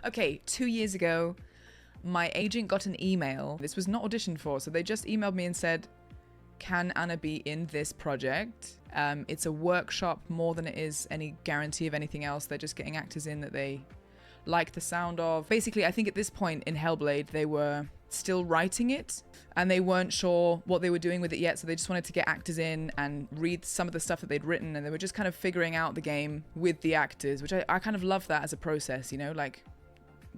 Okay, 2 years ago, my agent got an email. This was not auditioned for, so they just emailed me and said, can Anna be in this project? It's a workshop more than it is any guarantee of anything else. They're just getting actors in that they like the sound of. Basically, I think at this point in Hellblade, they were still writing it and they weren't sure what they were doing with it yet. So they just wanted to get actors in and read some of the stuff that they'd written. And they were just kind of figuring out the game with the actors, which I kind of love that as a process, you know, like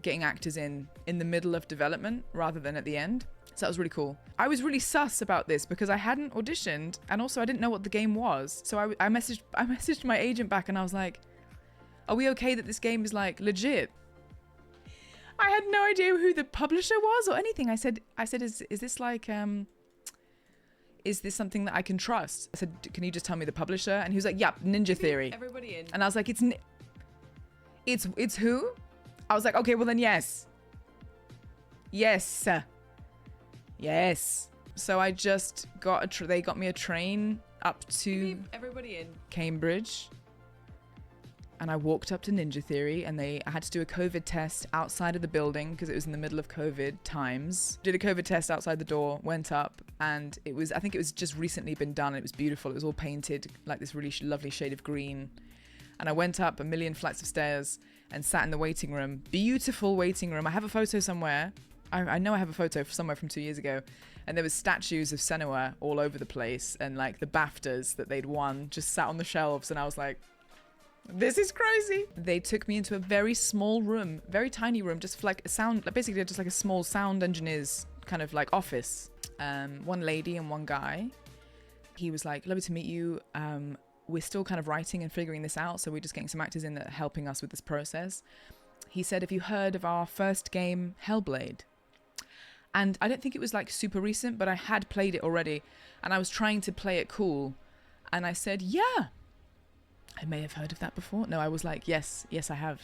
getting actors in the middle of development rather than at the end. So that was really cool. I was really sus about this because I hadn't auditioned and also I didn't know what the game was. So I messaged my agent back and I was like, are we okay that this game is like legit? I had no idea who the publisher was or anything. I said, is this like, is this something that I can trust? I said, can you just tell me the publisher? And he was like, yep, Ninja Theory. Everybody in. And I was like, it's who? I was like, okay, well then yes. Yes. Yes. So I just got they got me a train up to Everybody in. Cambridge. And I walked up to Ninja Theory and I had to do a COVID test outside of the building because it was in the middle of COVID times. Did a COVID test outside the door, went up, and I think it was just recently been done. It was beautiful. It was all painted like this really lovely shade of green. And I went up a million flights of stairs and sat in the waiting room. Beautiful waiting room. I have a photo somewhere. I know I have a photo somewhere from 2 years ago. And there was statues of Senua all over the place. And like the BAFTAs that they'd won just sat on the shelves. And I was like, this is crazy. They took me into a very small room, very tiny room, just for like a sound, basically just like a small sound engineer's kind of like office. One lady and one guy. He was like, lovely to meet you. We're still kind of writing and figuring this out. So we're just getting some actors in that are helping us with this process. He said, have you heard of our first game, Hellblade? And I don't think it was like super recent, but I had played it already. And I was trying to play it cool. And I said, yeah, I may have heard of that before. No, I was like, yes, I have.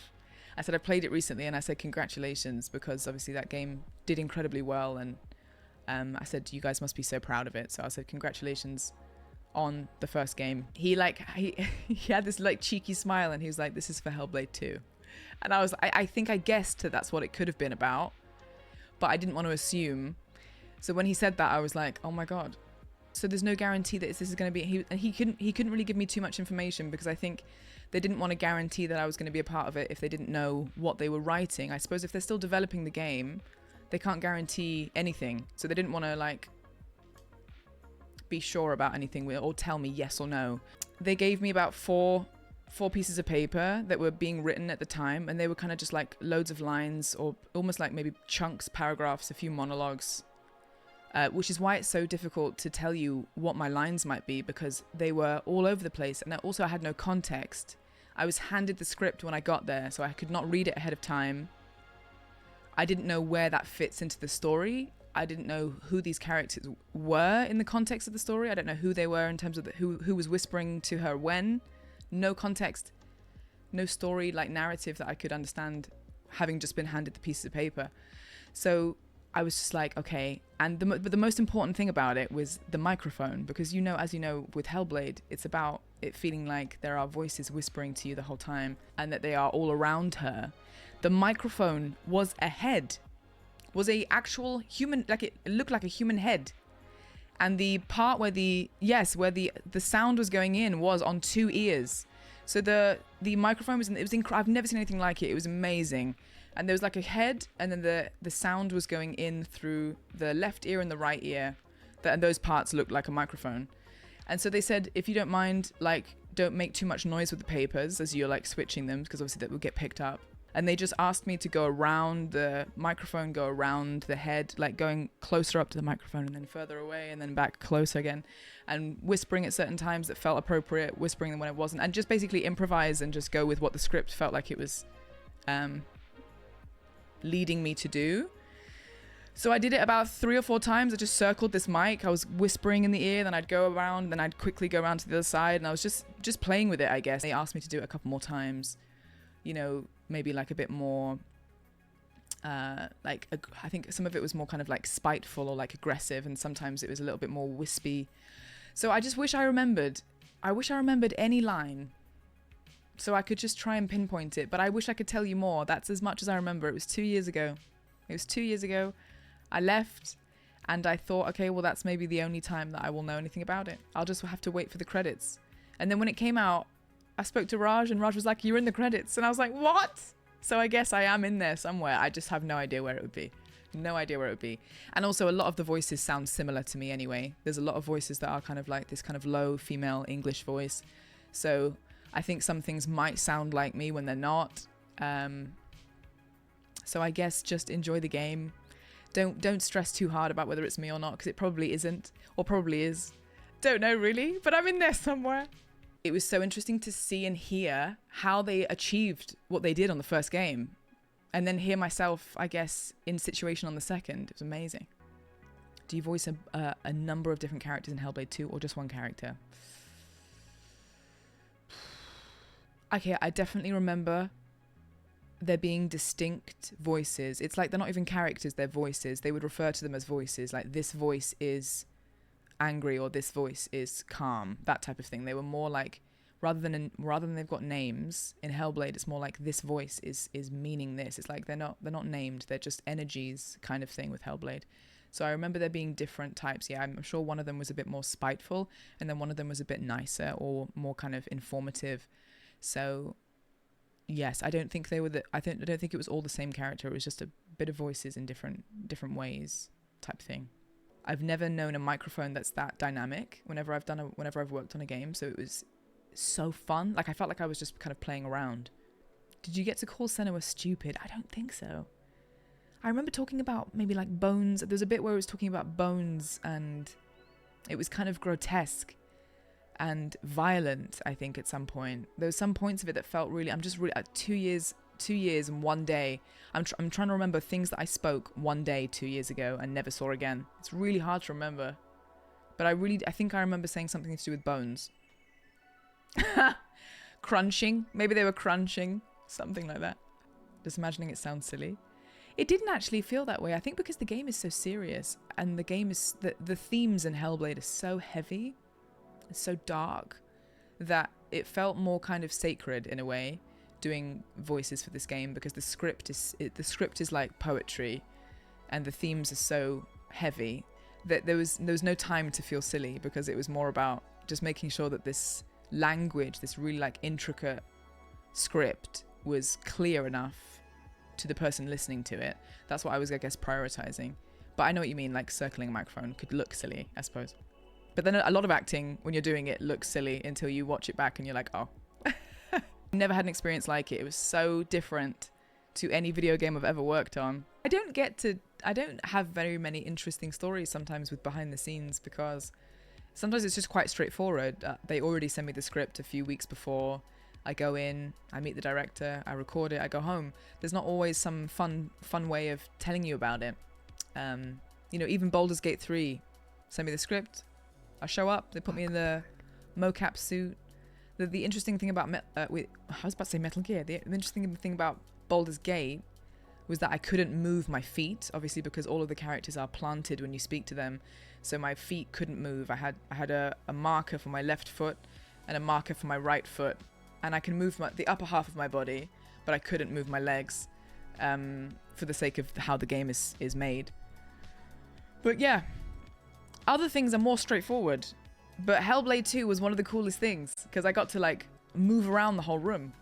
I said, I played it recently. And I said, congratulations, because obviously that game did incredibly well. And I said, you guys must be so proud of it. So I said, congratulations on the first game. He had this like cheeky smile and he was like, this is for Hellblade 2. And I think I guessed that that's what it could have been about, but I didn't want to assume. So when he said that, I was like, oh my God. So there's no guarantee that this is going to be, he couldn't really give me too much information because I think they didn't want to guarantee that I was going to be a part of it if they didn't know what they were writing. I suppose if they're still developing the game, they can't guarantee anything. So they didn't want to like be sure about anything or tell me yes or no. They gave me about four pieces of paper that were being written at the time, and they were kind of just like loads of lines or almost like maybe chunks, paragraphs, a few monologues, which is why it's so difficult to tell you what my lines might be because they were all over the place. And also I had no context. I was handed the script when I got there, so I could not read it ahead of time. I didn't know where that fits into the story. I didn't know who these characters were in the context of the story. I don't know who they were in terms of who was whispering to her when. No context, no story, like narrative that I could understand having just been handed the pieces of paper. So I was just like, okay. And but the most important thing about it was the microphone, because as you know, with Hellblade, it's about it feeling like there are voices whispering to you the whole time and that they are all around her. The microphone was a head. Was a actual human, like it looked like a human head. And the part where the sound was going in was on 2 ears. So the microphone was I've never seen anything like it. It was amazing. And there was like a head, and then the sound was going in through the left ear and the right ear. And those parts looked like a microphone. And so they said, if you don't mind, like, don't make too much noise with the papers as you're like switching them, because obviously that will get picked up. And they just asked me to go around the microphone, go around the head, like going closer up to the microphone and then further away and then back closer again, and whispering at certain times that felt appropriate, whispering them when it wasn't, and just basically improvise and just go with what the script felt like it was leading me to do. So I did it about 3 or 4 times. I just circled this mic. I was whispering in the ear, then I'd go around, then I'd quickly go around to the other side, and I was just playing with it, I guess. They asked me to do it a couple more times. You know, maybe like a bit more, I think some of it was more kind of like spiteful or like aggressive, and sometimes it was a little bit more wispy. So I just wish I remembered any line So I could just try and pinpoint it, but I wish I could tell you more. That's as much as I remember. It was 2 years ago. It was 2 years ago. I left and I thought, okay, well, that's maybe the only time that I will know anything about it. I'll just have to wait for the credits. And then when it came out, I spoke to Raj and Raj was like, you're in the credits. And I was like, what? So I guess I am in there somewhere. I just have no idea where it would be. No idea where it would be. And also a lot of the voices sound similar to me anyway. There's a lot of voices that are kind of like this kind of low female English voice. So I think some things might sound like me when they're not. So I guess just enjoy the game. Don't stress too hard about whether it's me or not, because it probably isn't, or probably is. Don't know really, but I'm in there somewhere. It was so interesting to see and hear how they achieved what they did on the first game. And then hear myself, I guess, in situation on the second. It was amazing. Do you voice a number of different characters in Hellblade 2 or just one character? Okay, I definitely remember there being distinct voices. It's like they're not even characters, they're voices. They would refer to them as voices. Like this voice is angry or this voice is calm, that type of thing. They were more like, rather than they've got names in Hellblade, it's more like this voice is meaning this. It's like they're not named, they're just energies kind of thing with Hellblade. So I remember there being different types. Yeah, I'm sure one of them was a bit more spiteful and then one of them was a bit nicer or more kind of informative. So yes, I don't think they were I don't think it was all the same character. It was just a bit of voices in different ways type thing. I've never known a microphone that's that dynamic whenever I've worked on a game. So it was so fun. Like I felt like I was just kind of playing around. Did you get to call Senua stupid? I don't think so. I remember talking about maybe like bones. There's a bit where it was talking about bones and it was kind of grotesque and violent, I think, at some point. There was some points of it that felt really, 2 years and 1 day. I'm trying to remember things that I spoke 1 day 2 years ago and never saw again. It's really hard to remember. But I think I remember saying something to do with bones. Crunching. Maybe they were crunching. Something like that. Just imagining it sounds silly. It didn't actually feel that way. I think because the game is so serious and the game is... The themes in Hellblade are so heavy. It's so dark that it felt more kind of sacred in a way, doing voices for this game, because the script is like poetry and the themes are so heavy that there was no time to feel silly, because it was more about just making sure that this language, this really like intricate script, was clear enough to the person listening to it. That's what I was, I guess, prioritizing. But I know what you mean, like circling a microphone could look silly, I suppose. But then a lot of acting, when you're doing it, looks silly until you watch it back and you're like, oh. Never had an experience like it. It was so different to any video game I've ever worked on. I don't have very many interesting stories sometimes with behind the scenes, because sometimes it's just quite straightforward. They already send me the script a few weeks before. I go in, I meet the director, I record it, I go home. There's not always some fun way of telling you about it. Even Baldur's Gate 3, send me the script. I show up, they put me in the mocap suit. The interesting thing about, I was about to say Metal Gear. The interesting thing about Baldur's Gate was that I couldn't move my feet, obviously because all of the characters are planted when you speak to them. So my feet couldn't move. I had a marker for my left foot and a marker for my right foot. And I can move the upper half of my body, but I couldn't move my legs for the sake of how the game is made. But yeah. Other things are more straightforward, but Hellblade 2 was one of the coolest things because I got to like move around the whole room.